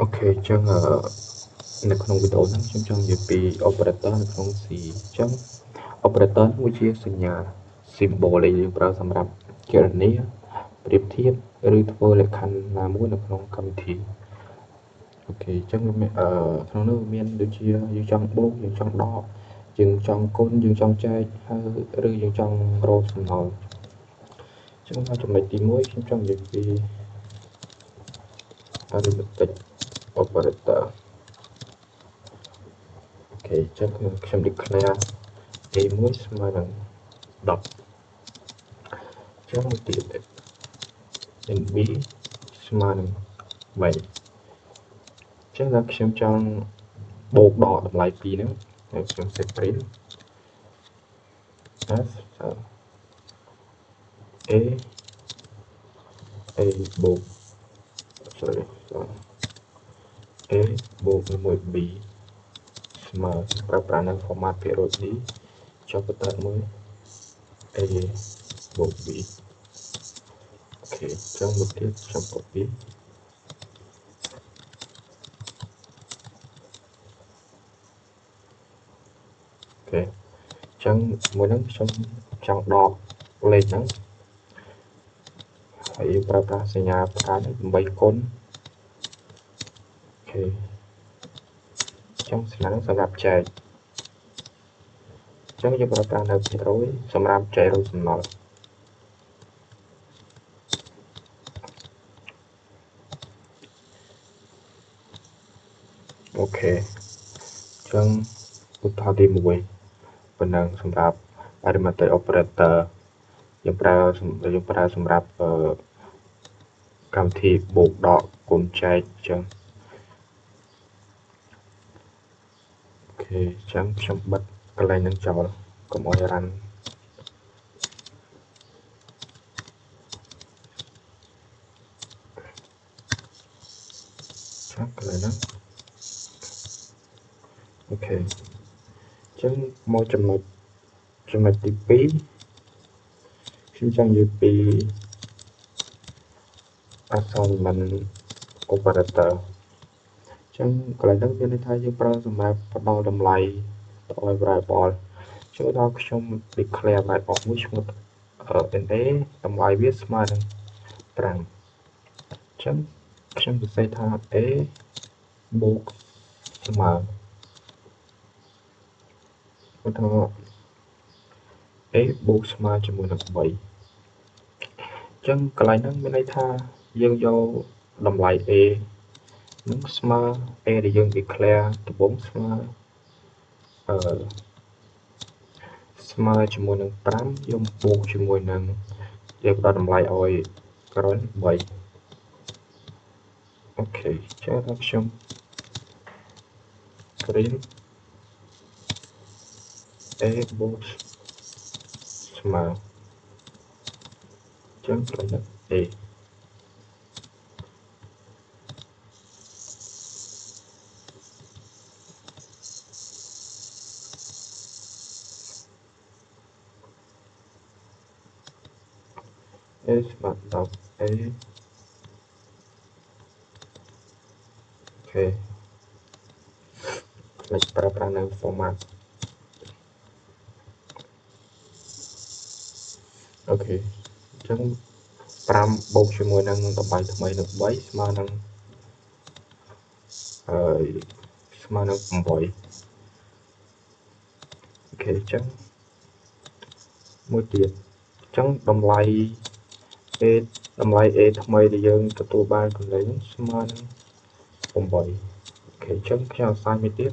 Ok, chânនៅក្នុងវីដេអូហ្នឹងខ្ញុំចង់និយាយពី operator នៅក្នុង C អញ្ចឹង operator វាជាសញ្ញា symbol ដែលយើងប្រើសម្រាប់គណនាប្រៀបធៀបឬធ្វើលក្ខខណ្ឌណាមួយនៅក្នុងកម្មវិធីអូខេអញ្ចឹងក្នុងនោះមានដូចជាយើងចង់បូកយើងចង់ដកយើងចង់គុណយើងចង់ចែកហើយឬយើងចង់រកសំណល់អញ្ចឹងដល់ចំណុចទី1ខ្ញុំចង់និយាយពី arithmetic operator អូខេអញ្ចឹងខ្ញុំ declare a1 ស្មើនឹង10អញ្ចឹងមួយទៀត nb ស្មើនឹង3អញ្ចឹងដល់ខ្ញុំចង់បូកដកតម្លៃពីរហ្នឹងហើយខ្ញុំ set print as a បូក sorry a បូកជាមួយ b ស្មើប្រើប្រាស់នៅ format ភាគរយ d ចុះបន្តមួយ a បូក b អូខេអញ្ចឹងមួយទៀតខ្ញុំ copy អូខេអញ្ចឹងមួយហ្នឹងខ្ញុំចង់ដកលេខហ្នឹងហើយប្រើប្រាស់សញ្ញាផ្កាយដើម្បីគុណអូខេអញ្ចឹងសញ្ញាហ្នឹងសម្រាប់ចែកអញ្ចឹងយើងប្រើប្រាស់នៅភាគរយសម្រាប់ចែករកសំណល់អូខេអញ្ចឹងឧទាហរណ៍ទី1ប៉ុណ្ណឹងសម្រាប់ arithmetic operator យើងប្រើសម្រាប់កម្មវិធីបូកដកគុណចែកអញ្ចឹងអូខេអញ្ចឹងខ្ញុំបិទកន្លែងហ្នឹងចោលកុំឲ្យ run ចាំកន្លែងហ្នឹងអូខេអញ្ចឹងមកចំណុចទី2ខ្ញុំចង់និយាយពី assignment operator អញ្ចឹងកន្លែងហ្នឹងមានន័យថាយើងប្រើសម្រាប់ផ្ដល់តម្លៃទៅឲ្យ variable ចូលដល់ខ្ញុំ declare variable មួយឈ្មោះ na តម្លៃវាស្មើនឹង5អញ្ចឹងខ្ញុំសរសេរថា a បូកស្មើឧទាហរណ៍ a បូកស្មើជាមួយនឹង3អញ្ចឹងកន្លែងហ្នឹងមានន័យថាយើងយកតម្លៃ a នឹងស្មើ a ដែលយើង declare ដំបូងស្មើស្មើជាមួយនឹង5យកបូកជាមួយនឹងយើងផ្ដល់តម្លៃឲ្យក្រោយ3អូខេអញ្ចឹងដល់ខ្ញុំ print a បូកស្មើអញ្ចឹងប្រញឹក a a ស្មើ10 a អូខេផ្លេចប្រើប្រាស់នៅ format អូខេអញ្ចឹង5បូកជាមួយនឹងតម្លៃថ្មីនឹង3ស្មើនឹងស្មើនឹង8អូខេអញ្ចឹងមួយទៀតអញ្ចឹងតម្លៃ a ថ្មីដែលយើងទទួលបានកន្លែងស្មើនឹង8អូខេអញ្ចឹងខ្ញុំ assign មួយទៀត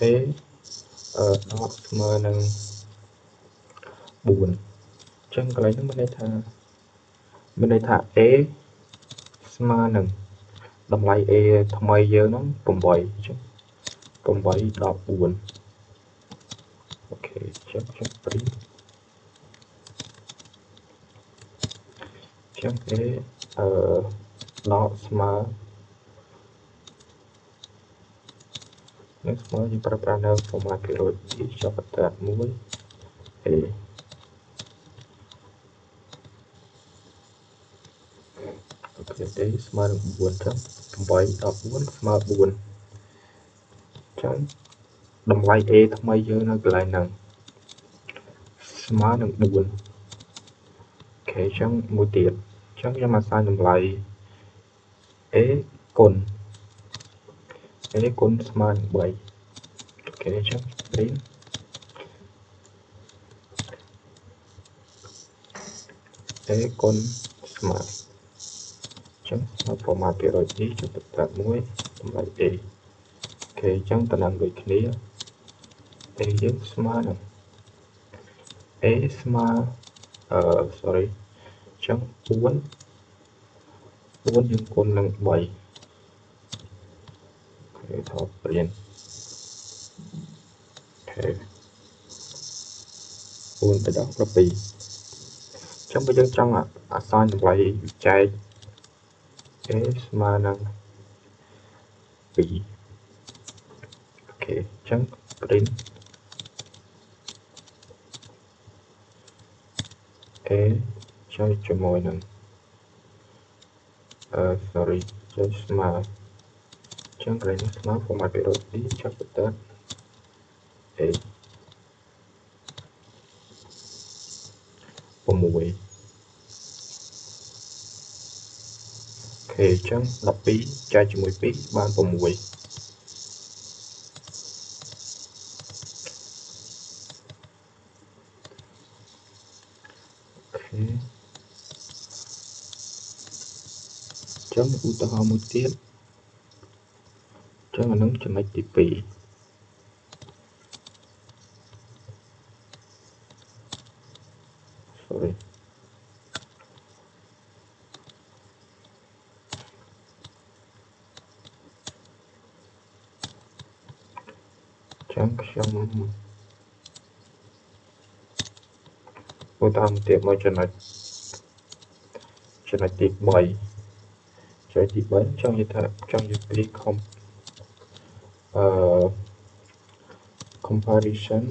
a ដកស្មើនឹង4អញ្ចឹងកន្លែងហ្នឹងមានន័យថា a ស្មើនឹងតម្លៃ a ថ្មីយើងហ្នឹង8អញ្ចឹង8ដល់4អូខេអញ្ចឹងខ្ញុំ print អញ្ចឹង a ដកស្មើនឹងស្មើយើងប្រើប្រាស់នៅ format ភាគរយចុះបន្ត1 a A ស្មើនឹង4ចឹង8 14ស្មើ4ចឹងតម្លៃ A ថ្មីយើងនៅកន្លែងហ្នឹងស្មើនឹង4អូខេចឹងមួយទៀតចឹងខ្ញុំអាសាញតម្លៃ A គុណ A គុណស្មើនឹង3អូខេចឹង print A គុណស្មើចឹងមក format 200នេះចុចតាមួយតម្លៃ A អូខេចឹងតំណាងដូចគ្នា A យើងស្មើនឹង A ស្មើsorry ចឹង4យើងគុណនឹង3អូខេថតព្រៀនអូខេ4ទៅដល់7ចឹងបើយើងចង់អាសាញតម្លៃចែក A ស្មើនឹង2អូខេចឹង print A ចុចជាមួយនឹងsorry ចុចស្មើចឹងកន្លែងនេះស្មើ format 200នេះចុចបន្ទាត់ A 6អូខេចឹង12ចែកជាមួយ2បាន6អូខេចឹងឧទាហរណ៍មួយទៀតចឹងអានឹងចំណុចទី2 sorry ចឹងខ្ញុំឧទាហរណ៍ទៀតមកចំណុចទី3ចុចទី3ចង់និយាយថាចង់និយាយពី comparison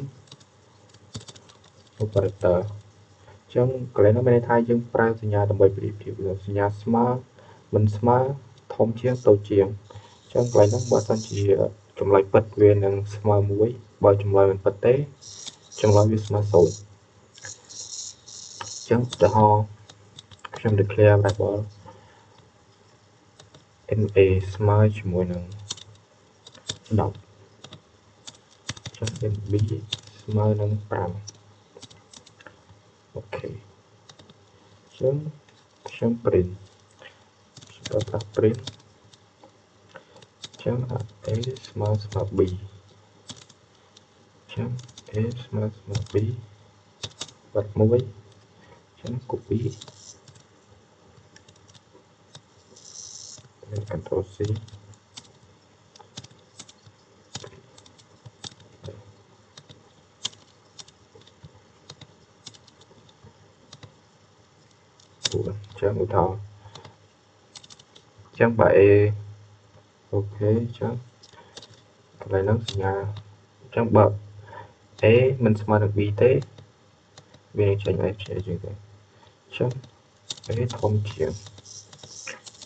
operator ចឹងកន្លែងនោះមានន័យថាយើងប្រើសញ្ញាដើម្បីប្រៀបធៀបសញ្ញាស្មើមិនស្មើធំជាងតូចជាងចឹងកន្លែងនោះបើសិនជាចម្លើយពិតវានឹងស្មើ1បើចម្លើយមិនពិតទេចម្លើយវាស្មើ0ចឹងឧទាហរណ៍ខ្ញុំ declare variable NA ស្មើជាមួយនឹង10ចឹង NB ស្មើនឹង5អូខេចឹងខ្ញុំ print ខ្ញុំប្រើប្រាស់ print ចឹង A ស្មើ B ចឹង A ស្មើ B បាត់1ចឹង copy Ctrl C ចឹងឧទាហរណ៍ចឹងបើ A អូខេចឹងកន្លែងហ្នឹងសញ្ញាចឹងបើ A មិនស្មើនឹង B ទេវានឹងចេញ F ជាជាងទេចឹង A ធំជាង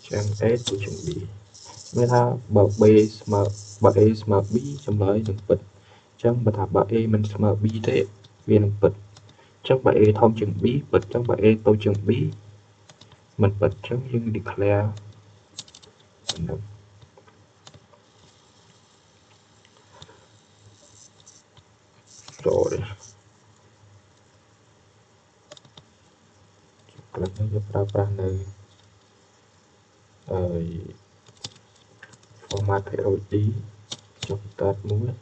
ចឹង A ទូជាង B មានថាបើ B ស្មើបើ A ស្មើ B ចម្លើយនឹងពិតចឹងបើថាបើ A មិនស្មើ B ទេវានឹងពិតចឹងបើ A ធំជាង B ពិតចឹងបើ A តូចជាង B មិនពិតចឹងយើង declare ហ្នឹងsorry កន្លែងនេះយើងប្រើប្រាស់នៅformat PROD ចុះតាត់មួយ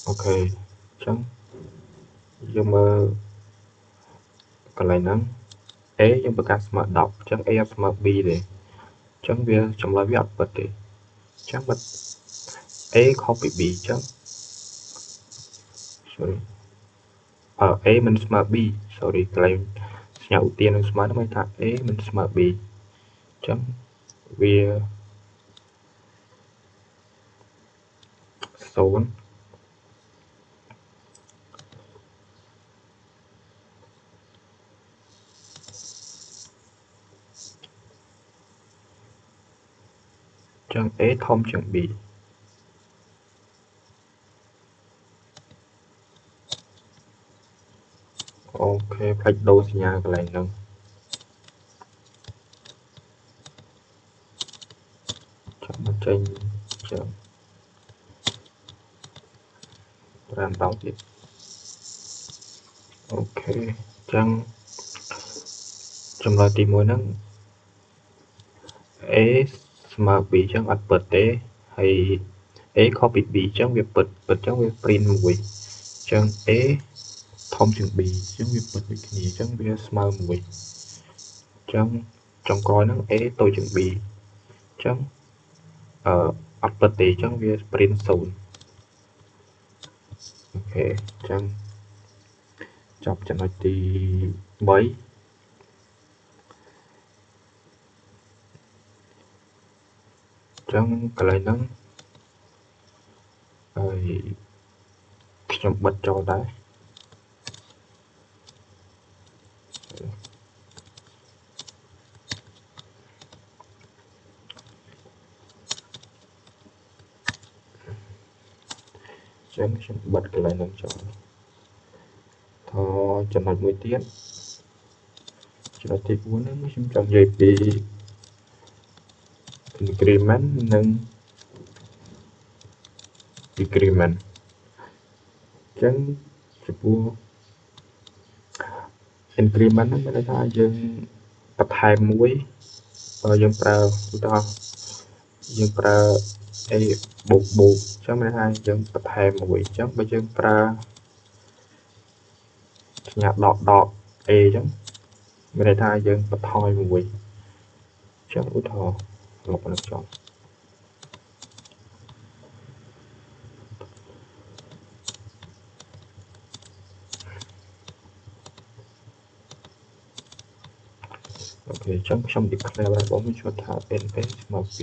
អូខេចឹងយើងមើលកន្លែងហ្នឹង A យើងប្រកាសស្មើ10ចឹង A អត់ស្មើ B ទេចឹងវាចម្លើយវាអត់ពិតទេចឹងបើ A ខុសពី B ចឹង sorry A មិនស្មើ B sorry កន្លែង nhà ưu tiênនឹងស្មើនឹងមានថា A មិនស្មើ B អញ្ចឹងវា0ចឹង A ធំជាង B អូខេផ្លេចដូរសញ្ញាកន្លែងហ្នឹងចាំមកចេញចឹង5ដងទៀតអូខេចឹងចម្លើយទី1ហ្នឹង A ស្មើ B ចឹងអត់ពិតទេហើយ A ខុសពី B ចឹងវាពិតចឹងវា print 1ចឹង A ធំជាង B ចឹងវាពិតដូចគ្នាចឹងវាស្មើ1ចឹងចុងក្រោយហ្នឹង A តូចជាង B ចឹងអត់ពិតទេចឹងវា print 0អូខេចឹងចប់ចំណុចទី3ចឹងកន្លែងហ្នឹងហើយខ្ញុំបិទចូលដែរចឹងខ្ញុំបិទកន្លែងហ្នឹងចូលថតចំណុចមួយទៀតចំណុចទី4ហ្នឹងខ្ញុំចង់និយាយពី increment និង decrement ចឹងចំពោះ increment ហ្នឹងមានន័យថាយើងបន្ថែមមួយយើងប្រើឧទាហរណ៍យើងប្រើ A បូកចឹងមានន័យថាយើងបន្ថែមមួយចឹងបើយើងប្រើសញ្ញាដក A ចឹងមានន័យថាយើងបន្ថយមួយចឹងឧទាហរណ៍លុបនឹងចុះអូខេចឹងខ្ញុំ declare របស់ខ្ញុំចូលថា NA ស្មើ2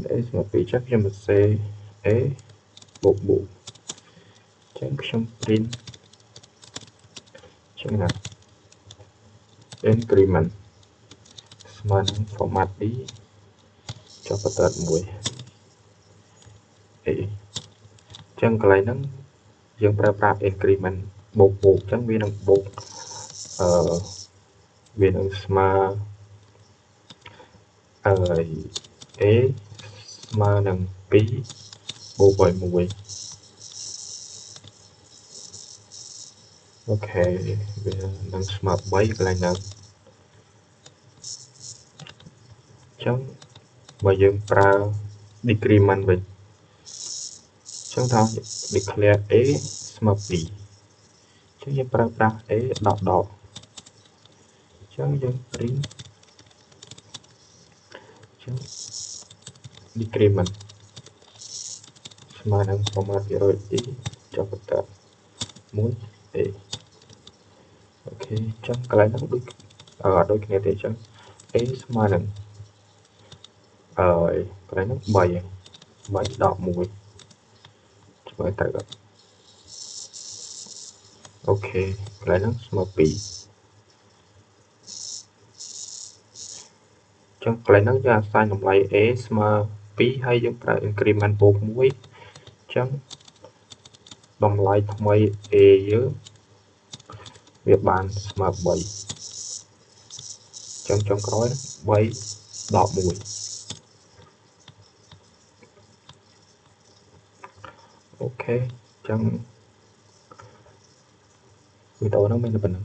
NA ស្មើ2ចឹងខ្ញុំសរសេរ A បូកចឹងខ្ញុំ print ចឹងណា increment ស្មើនឹង format B ចុះបន្ត1 A ចឹងកន្លែងហ្នឹងយើងប្រើប្រាស់ increment បូកចឹងវានឹងបូកវានឹងស្មើA ស្មើនឹង2បូកឲ្យ1អូខេវានឹងស្មើ3កន្លែងហ្នឹងចឹងបើយើងប្រើ decrement វិញចឹងថា declare A ស្មើ2ចឹងយើងប្រើប្រាស់ A ដកចឹងយើង print ចឹង decrement ស្មើនឹង format 100 E ចុះបន្ត1 A អូខេចឹងកន្លែងហ្នឹងដូចគ្នាទេចឹង A ស្មើនឹងកន្លែងហ្នឹង3ដក1ឆ្លើយត្រូវអូខេកន្លែងហ្នឹងស្មើ2ចឹងកន្លែងហ្នឹងយើងអាសាញតម្លៃ A ស្មើ2ហើយយើងប្រើ increment បូក1ចឹងតម្លៃថ្មី A យើងវាបានស្មើ3ចឹងចុងក្រោយ3ដក1អូខេចឹងវីដេអូហ្នឹងមានតែប៉ុណ្្នឹង